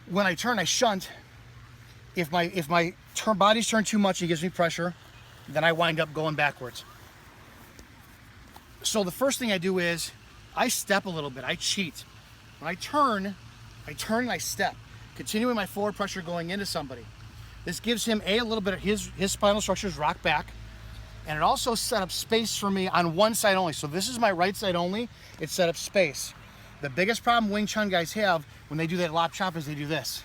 when I turn, I shunt. If my body's turned too much, it gives me pressure, then I wind up going backwards. So the first thing I do is I step a little bit. I cheat. When I turn and I step, continuing my forward pressure going into somebody. This gives him a little bit of his spinal structures rock back, and it also set up space for me on one side only. So this is my right side only. It set up space. The biggest problem Wing Chun guys have when they do that lop chop is they do this.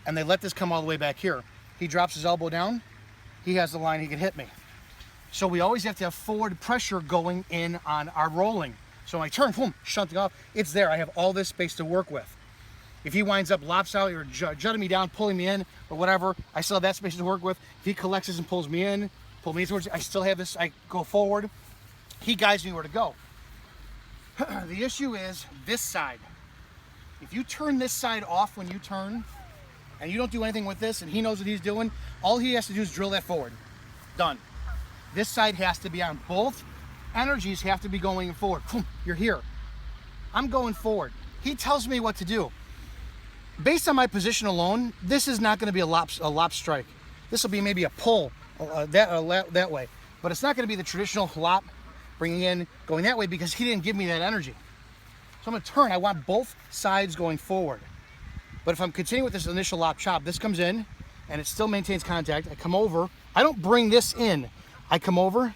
And they let this come all the way back here. He drops his elbow down. He has the line, he can hit me. So we always have to have forward pressure going in on our rolling. So when I turn, boom, shunting off, it's there. I have all this space to work with. If he winds up lops out or jutting me down, pulling me in, or whatever, I still have that space to work with. If he collects and pulls me in, pull me towards, I still have this, I go forward. He guides me where to go. The issue is this side. If you turn this side off when you turn, and you don't do anything with this, and he knows what he's doing, all he has to do is drill that forward. Done. This side has to be on. Both energies have to be going forward. You're here. I'm going forward. He tells me what to do. Based on my position alone, this is not going to be a lop strike. This will be maybe a pull that way. But it's not going to be the traditional lop, bringing in, going that way, because he didn't give me that energy. So I'm going to turn. I want both sides going forward. But if I'm continuing with this initial lop chop, this comes in, and it still maintains contact. I come over. I don't bring this in. I come over.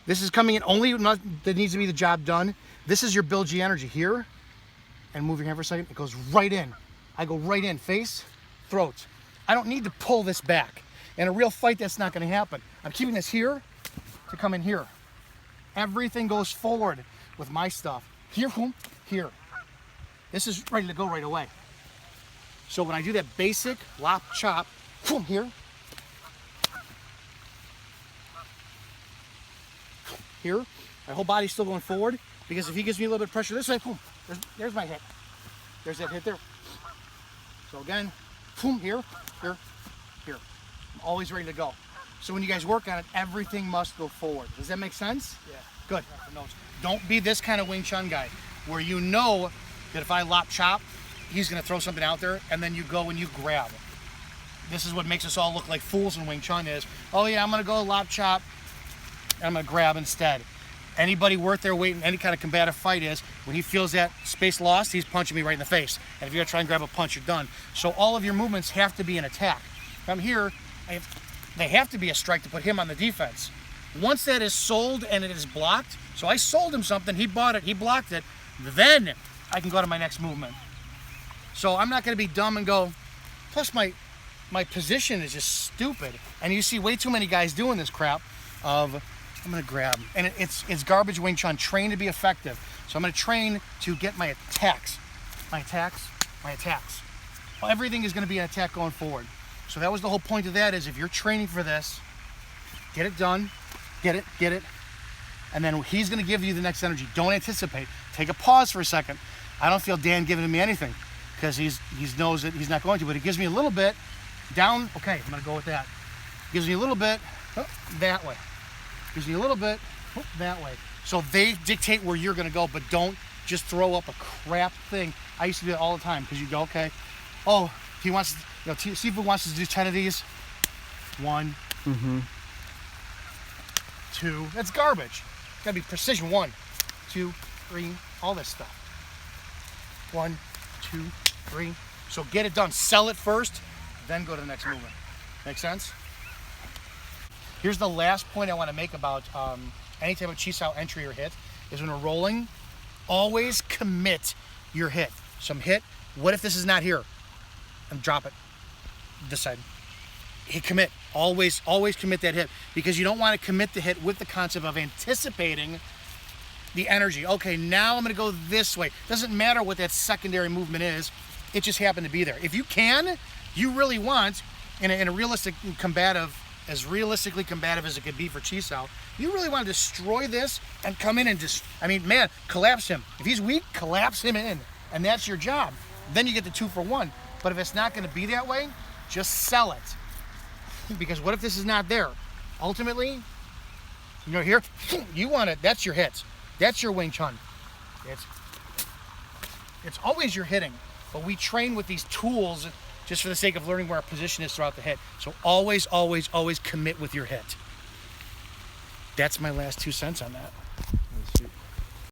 This is coming in only that needs to be the job done. This is your build G energy here. And move your hand for a second, it goes right in. I go right in, face, throat. I don't need to pull this back. In a real fight, that's not gonna happen. I'm keeping this here to come in here. Everything goes forward with my stuff. Here, boom, here. This is ready to go right away. So when I do that basic lop chop, boom, here, here, my whole body's still going forward, because if he gives me a little bit of pressure this way, boom, there's my hit. There's that hit there. So again, boom, here, here, here. I'm always ready to go. So when you guys work on it, everything must go forward. Does that make sense? Yeah. Good. Don't be this kind of Wing Chun guy, where you know that if I lop chop, he's gonna throw something out there, and then you go and you grab. This is what makes us all look like fools in Wing Chun is, oh yeah, I'm gonna go lop chop, and I'm gonna grab instead. Anybody worth their weight in any kind of combative fight is, when he feels that space lost, he's punching me right in the face. And if you're gonna try and grab a punch, you're done. So all of your movements have to be an attack. If I'm here, they have to be a strike to put him on the defense. Once that is sold and it is blocked, so I sold him something, he bought it, he blocked it, then I can go to my next movement. So I'm not gonna be dumb and go, plus my position is just stupid. And you see way too many guys doing this crap of, I'm gonna grab, and it's garbage Wing Chun. Train to be effective. So I'm gonna train to get my attacks. My attacks. Well, everything is gonna be an attack going forward. So that was the whole point of that, is if you're training for this, get it done, get it, and then he's gonna give you the next energy. Don't anticipate. Take a pause for a second. I don't feel Dan giving me anything, because he knows that he's not going to, but it gives me a little bit down. Okay, I'm gonna go with that. Gives me a little bit that way. Gives you a little bit that way. So they dictate where you're gonna go, but don't just throw up a crap thing. I used to do that all the time, because you go, okay, oh, he wants, Seafood wants to do 10 of these. 1, 2, that's garbage. Gotta be precision. 1, 2, 3, all this stuff. 1, 2, 3. So get it done, sell it first, then go to the next movement. Make sense? Here's the last point I want to make about any type of chi sao entry or hit, is when we're rolling, always commit your hit. Some hit, what if this is not here? And drop it, this side. Hit commit, always commit that hit, because you don't want to commit the hit with the concept of anticipating the energy. Okay, now I'm gonna go this way. Doesn't matter what that secondary movement is, it just happened to be there. If you can, you really want, in a realistic combative, as realistically combative as it could be for chi sao, you really want to destroy this and come in and just, collapse him. If he's weak, collapse him in, and that's your job. Then you get the 2 for 1. But if it's not going to be that way, just sell it. Because what if this is not there? Ultimately, here, you want it. That's your hits. That's your Wing Chun. It's always your hitting. but we train with these tools just for the sake of learning where our position is throughout the hit. So always, always, always commit with your hit. That's my last 2 cents on that.